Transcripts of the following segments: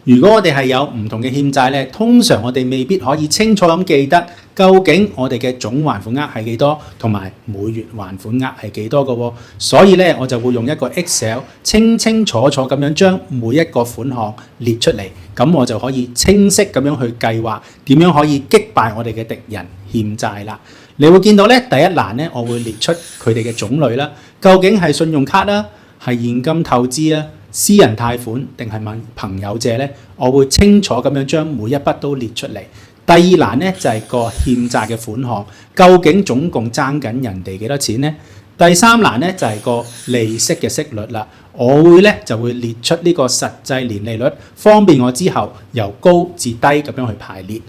如果我哋係有唔同嘅欠債咧，通常我哋未必可以清楚咁記得究竟我哋嘅總還款額係幾多，同埋每月還款額係幾多嘅喎。所以咧，我就會用一個 Excel 清清楚楚咁樣將每一個款項列出嚟，咁我就可以清晰咁樣去計劃點樣可以擊敗我哋嘅敵人欠債啦。你會見到咧，第一欄咧，我會列出佢哋嘅種類啦，究竟係信用卡啦，係現金透支啊，私人貸款定係問朋友借呢？我會清楚咁樣將每一筆都列出嚟。第二欄呢，就係個欠債嘅款項，究竟總共爭緊人哋幾多錢呢？第三欄呢，就係個利息嘅息率啦。我會咧就會列出呢個實際年利率，方便我之後由高至低咁樣去排列。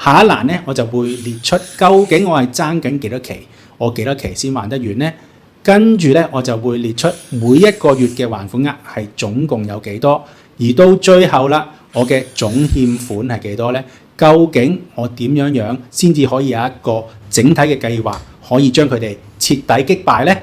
下一欄呢，我就會列出究竟我係爭緊幾多期，我幾多期先還得完呢？跟住咧，我就會列出每一個月嘅還款額係總共有幾多，而到最後啦，我嘅總欠款係幾多呢？究竟我點樣先至可以有一個整體嘅計劃，可以將佢哋徹底擊敗呢？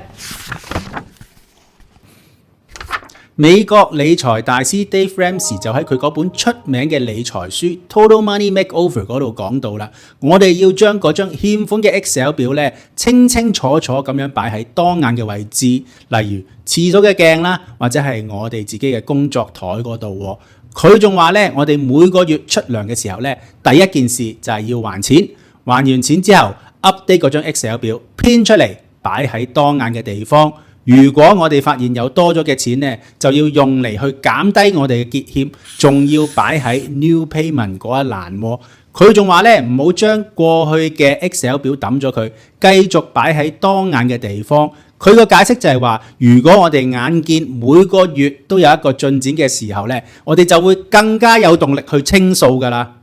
美國理財大師 Dave Ramsey 就喺佢嗰本出名嘅理財書《Total Money Makeover》嗰度講到啦，我哋要將嗰張欠款嘅 Excel 表咧，清清楚楚咁樣擺喺當眼嘅位置，例如廁所嘅鏡啦，或者係我哋自己嘅工作台嗰度。佢仲話咧，我哋每個月出糧嘅時候咧，第一件事就係要還錢，還完錢之後 update 嗰張 Excel 表編出嚟，擺喺當眼嘅地方。如果我哋發現有多咗嘅錢呢，就要用嚟去減低我哋嘅結欠，仲要擺喺 New Payment 嗰一欄。佢仲話咧，唔好將過去嘅 Excel 表抌咗佢，繼續擺喺當眼嘅地方。佢個解釋就係話，如果我哋眼見每個月都有一個進展嘅時候呢，我哋就會更加有動力去清數㗎啦。